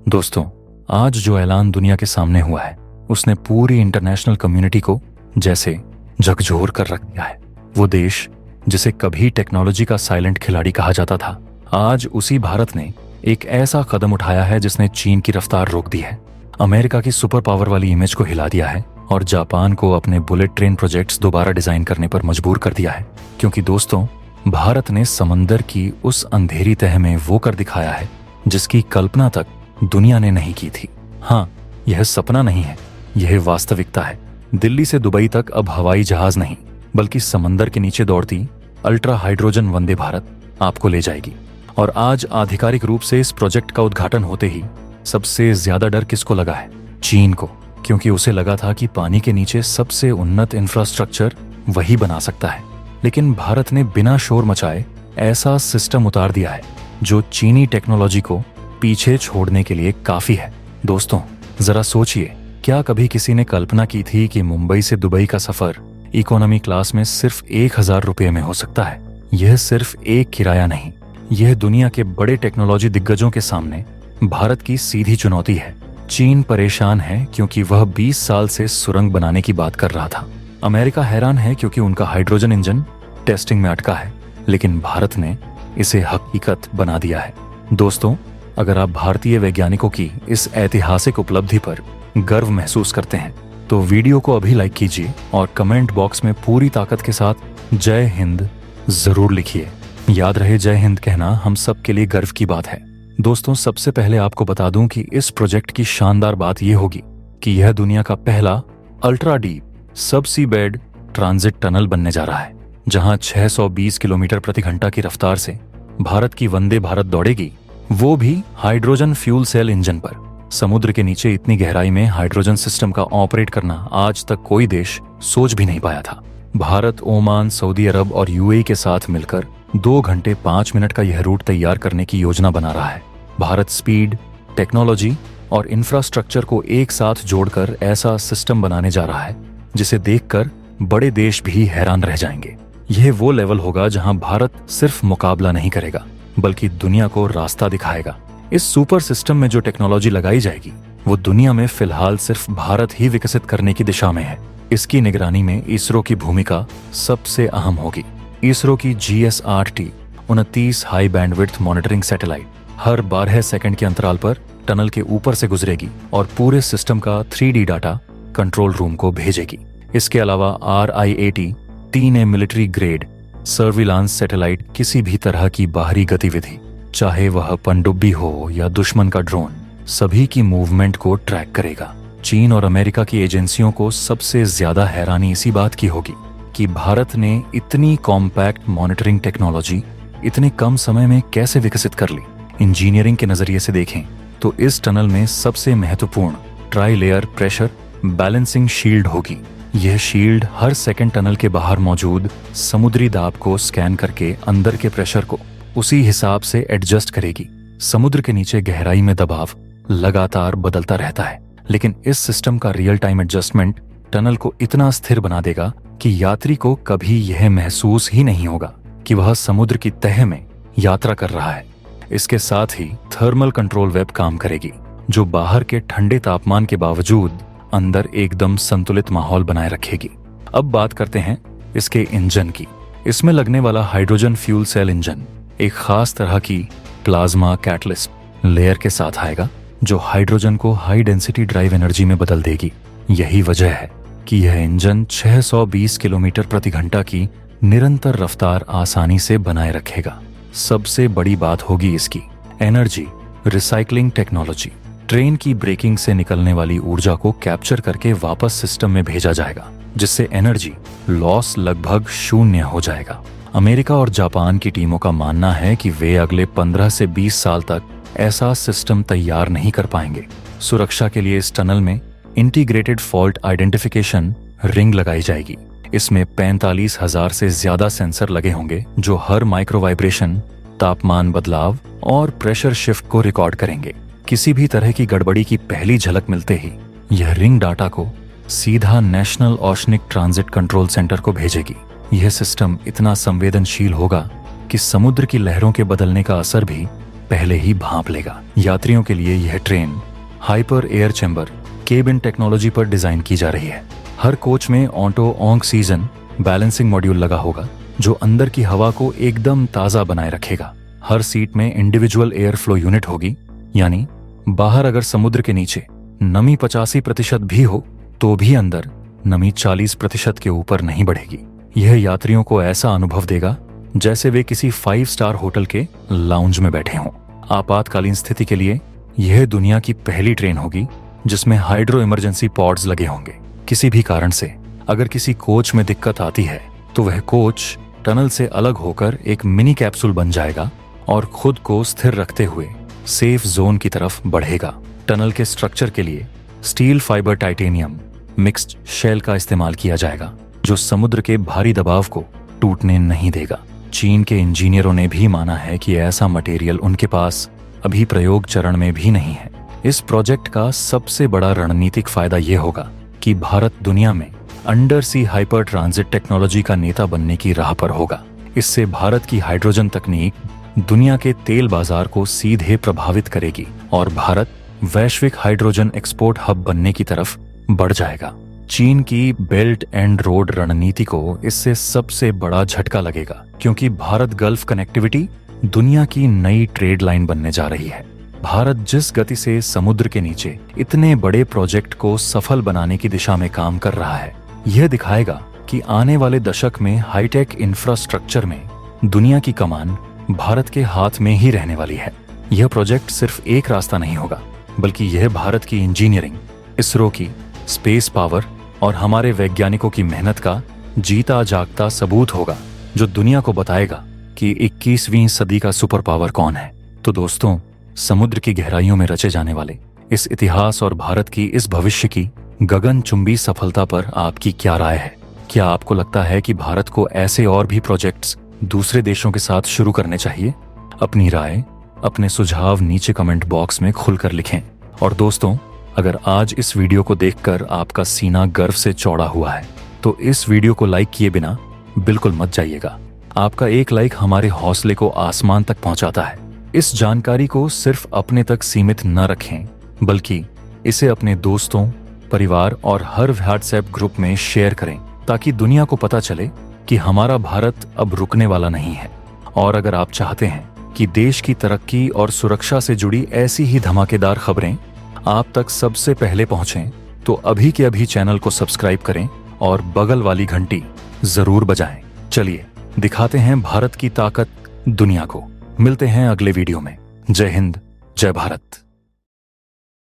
दोस्तों, आज जो ऐलान दुनिया के सामने हुआ है उसने पूरी इंटरनेशनल कम्युनिटी को जैसे झकझोर कर रख दिया है। वो देश जिसे कभी टेक्नोलॉजी का साइलेंट खिलाड़ी कहा जाता था, आज उसी भारत ने एक ऐसा कदम उठाया है जिसने चीन की रफ्तार रोक दी है, अमेरिका की सुपर पावर वाली इमेज को हिला दिया है और जापान को अपने बुलेट ट्रेन प्रोजेक्ट्स दोबारा डिजाइन करने पर मजबूर कर दिया है। क्योंकि दोस्तों, भारत ने समंदर की उस अंधेरी तह में वो कर दिखाया है जिसकी कल्पना तक दुनिया ने नहीं की थी। हाँ, यह सपना नहीं है, यह वास्तविकता है। दिल्ली से दुबई तक अब हवाई जहाज नहीं बल्कि समंदर के नीचे दौड़ती अल्ट्रा हाइड्रोजन वंदे भारत आपको ले जाएगी। और आज आधिकारिक रूप से इस प्रोजेक्ट का उद्घाटन होते ही सबसे ज्यादा डर किसको लगा है? चीन को। क्योंकि उसे लगा था कि पानी के नीचे सबसे उन्नत इंफ्रास्ट्रक्चर वही बना सकता है। लेकिन भारत ने बिना शोर मचाए ऐसा सिस्टम उतार दिया है जो चीनी टेक्नोलॉजी को पीछे छोड़ने के लिए काफी है। दोस्तों, जरा सोचिए, क्या कभी किसी ने कल्पना की थी कि मुंबई से दुबई का सफर इकोनॉमी क्लास में सिर्फ 1000 रुपये में हो सकता है? यह सिर्फ एक किराया नहीं, यह दुनिया के बड़े टेक्नोलॉजी दिग्गजों के सामने भारत की सीधी चुनौती है। चीन परेशान है क्योंकि वह 20 साल से सुरंग बनाने की बात कर रहा था। अमेरिका हैरान है क्योंकि उनका हाइड्रोजन इंजन टेस्टिंग में अटका है। लेकिन भारत ने इसे हकीकत बना दिया है। दोस्तों, अगर आप भारतीय वैज्ञानिकों की इस ऐतिहासिक उपलब्धि पर गर्व महसूस करते हैं तो वीडियो को अभी लाइक कीजिए और कमेंट बॉक्स में पूरी ताकत के साथ जय हिंद जरूर लिखिए। याद रहे, जय हिंद कहना हम सब के लिए गर्व की बात है। दोस्तों, सबसे पहले आपको बता दूं कि इस प्रोजेक्ट की शानदार बात यह होगी कि यह दुनिया का पहला अल्ट्रा डीप सबसी बेड ट्रांजिट टनल बनने जा रहा है, जहां 620 किलोमीटर प्रति घंटा की रफ्तार से भारत की वंदे भारत दौड़ेगी, वो भी हाइड्रोजन फ्यूल सेल इंजन पर। समुद्र के नीचे इतनी गहराई में हाइड्रोजन सिस्टम का ऑपरेट करना आज तक कोई देश सोच भी नहीं पाया था। भारत, ओमान, सऊदी अरब और यूएई के साथ मिलकर 2 घंटे 5 मिनट का यह रूट तैयार करने की योजना बना रहा है। भारत स्पीड, टेक्नोलॉजी और इंफ्रास्ट्रक्चर को एक साथ जोड़कर ऐसा सिस्टम बनाने जा रहा है जिसे देखकर बड़े देश भी हैरान रह जाएंगे। यह वो लेवल होगा जहां भारत सिर्फ मुकाबला नहीं करेगा बल्कि दुनिया को रास्ता दिखाएगा। इस सुपर सिस्टम में जो टेक्नोलॉजी लगाई जाएगी वो दुनिया में फिलहाल सिर्फ भारत ही विकसित करने की दिशा में है। इसकी निगरानी में इसरो की भूमिका सबसे अहम होगी। इसरो की GS-8T 29 high bandwidth monitoring satellite हर 12 सेकंड के अंतराल पर टनल के ऊपर से गुजरेगी और पूरे सिस्टम का 3D डाटा कंट्रोल रूम को भेजेगी। इसके अलावा RIAT 3A military grade surveillance satellite किसी भी तरह की बाहरी गतिविधि, चाहे वह पनडुब्बी हो या दुश्मन का ड्रोन, सभी की मूवमेंट को ट्रैक करेगा। चीन और अमेरिका की एजेंसियों को सबसे ज्यादा हैरानी इसी बात की होगी कि भारत ने इतनी कॉम्पैक्ट मॉनिटरिंग टेक्नोलॉजी इतने कम समय में कैसे विकसित कर ली। इंजीनियरिंग के नजरिए से देखें तो इस टनल में सबसे महत्वपूर्ण try layer pressure balancing shield होगी। यह शील्ड हर सेकंड टनल के बाहर मौजूद समुद्री दाब को स्कैन करके अंदर के प्रेशर को उसी हिसाब से एडजस्ट करेगी। समुद्र के नीचे गहराई में दबाव लगातार बदलता रहता है, लेकिन इस सिस्टम का रियल टाइम एडजस्टमेंट टनल को इतना स्थिर बना देगा कि यात्री को कभी यह महसूस ही नहीं होगा कि वह समुद्र की तह में यात्रा कर रहा है। इसके साथ ही थर्मल कंट्रोल वेब काम करेगी, जो बाहर के ठंडे तापमान के बावजूद अंदर एकदम संतुलित माहौल बनाए रखेगी। अब बात करते हैं इसके इंजन की। इसमें लगने वाला हाइड्रोजन फ्यूल सेल इंजन एक खास तरह की प्लाज्मा कैटलिस्ट लेयर के साथ आएगा, जो हाइड्रोजन को हाई डेंसिटी ड्राइव एनर्जी में बदल देगी। यही वजह है कि यह इंजन 620 किलोमीटर प्रति घंटा की निरंतर रफ्तार आसानी से बनाए रखेगा। सबसे बड़ी बात होगी इसकी एनर्जी रिसाइकलिंग टेक्नोलॉजी। ट्रेन की ब्रेकिंग से निकलने वाली ऊर्जा को कैप्चर करके वापस सिस्टम में भेजा जाएगा, जिससे एनर्जी लॉस लगभग शून्य हो जाएगा। अमेरिका और जापान की टीमों का मानना है कि वे अगले 15 से 20 साल तक ऐसा सिस्टम तैयार नहीं कर पाएंगे। सुरक्षा के लिए इस टनल में इंटीग्रेटेड फॉल्ट आइडेंटिफिकेशन रिंग लगाई जाएगी। इसमें 45,000 से ज्यादा सेंसर लगे होंगे जो हर माइक्रो वाइब्रेशन, तापमान बदलाव और प्रेशर शिफ्ट को रिकॉर्ड करेंगे। किसी भी तरह की गड़बड़ी की पहली झलक मिलते ही यह रिंग डाटा को सीधा national oceanic transit control centre को भेजेगी। यह सिस्टम इतना संवेदनशील होगा कि समुद्र की लहरों के बदलने का असर भी पहले ही भांप लेगा। यात्रियों के लिए यह train hyper air chamber cabin technology पर डिजाइन की जा रही है। हर कोच में ऑटो ऑक्सीजन बैलेंसिंग मॉड्यूल लगा होगा जो अंदर की हवा को एकदम ताज़ा बनाए रखेगा। हर सीट में इंडिविजुअल एयर फ्लो यूनिट होगी, यानी बाहर अगर समुद्र के नीचे नमी 85% भी हो तो भी अंदर नमी 40% के ऊपर नहीं बढ़ेगी। यह यात्रियों को ऐसा अनुभव देगा जैसे वे किसी 5 स्टार होटल के लाउंज में बैठे हों। आपातकालीन स्थिति के लिए यह दुनिया की पहली ट्रेन होगी जिसमें हाइड्रो इमरजेंसी पॉड्स लगे होंगे। किसी भी कारण से अगर किसी कोच में दिक्कत आती है तो वह कोच टनल से अलग होकर एक मिनी कैप्सूल बन जाएगा और खुद को स्थिर रखते हुए सेफ जोन की तरफ बढ़ेगा। टनल के स्ट्रक्चर के लिए steel fibre titanium mixed shell का इस्तेमाल किया जाएगा जो समुद्र के भारी दबाव को टूटने नहीं देगा। चीन के इंजीनियरों ने भी माना है कि ऐसा मटेरियल उनके पास अभी प्रयोग चरण में भी नहीं है। इस प्रोजेक्ट का सबसे बड़ा रणनीतिक फायदा यह होगा कि भारत दुनिया में under sea hyper transit technology का नेता बनने की राह पर होगा। इससे भारत की हाइड्रोजन तकनीक दुनिया के तेल बाजार को सीधे प्रभावित करेगी और भारत वैश्विक हाइड्रोजन एक्सपोर्ट हब बनने की तरफ बढ़ जाएगा। चीन की बेल्ट एंड रोड रणनीति को इससे सबसे बड़ा झटका लगेगा क्योंकि भारत गल्फ कनेक्टिविटी दुनिया की नई ट्रेड लाइन बनने जा रही है। भारत जिस गति से समुद्र के नीचे इतने बड़े प्रोजेक्ट को सफल बनाने की दिशा में काम कर रहा है, यह दिखाएगा कि आने वाले दशक में हाईटेक इंफ्रास्ट्रक्चर में दुनिया की कमान भारत के हाथ में ही रहने वाली है। यह प्रोजेक्ट सिर्फ एक रास्ता नहीं होगा, बल्कि यह भारत की इंजीनियरिंग, इसरो की स्पेस पावर और हमारे वैज्ञानिकों की मेहनत का जीता जागता सबूत होगा जो दुनिया को बताएगा कि 21वीं सदी का सुपर पावर कौन है। तो दोस्तों, समुद्र की गहराइयों में रचे जाने वाले इस इतिहास और भारत की इस भविष्य की गगनचुंबी सफलता पर आपकी क्या राय है? क्या आपको लगता है कि भारत को ऐसे और भी प्रोजेक्ट्स दूसरे देशों के साथ शुरू करने चाहिए? अपनी राय, अपने सुझाव नीचे कमेंट बॉक्स में खुलकर लिखें। और दोस्तों, अगर आज इस वीडियो को देखकर आपका सीना गर्व से चौड़ा हुआ है तो इस वीडियो को लाइक किए बिना बिल्कुल मत जाइएगा। आपका एक लाइक हमारे हौसले को आसमान तक पहुंचाता है। इस जानकारी को सिर्फ अपने तक सीमित न रखें, बल्कि इसे अपने दोस्तों, परिवार और हर व्हाट्सएप ग्रुप में शेयर करें ताकि दुनिया को पता चले कि हमारा भारत अब रुकने वाला नहीं है। और अगर आप चाहते हैं कि देश की तरक्की और सुरक्षा से जुड़ी ऐसी ही धमाकेदार खबरें आप तक सबसे पहले पहुंचें, तो अभी के अभी चैनल को सब्सक्राइब करें और बगल वाली घंटी जरूर बजाएं। चलिए दिखाते हैं भारत की ताकत दुनिया को। मिलते हैं अगले वीडियो में। जय हिंद, जय भारत।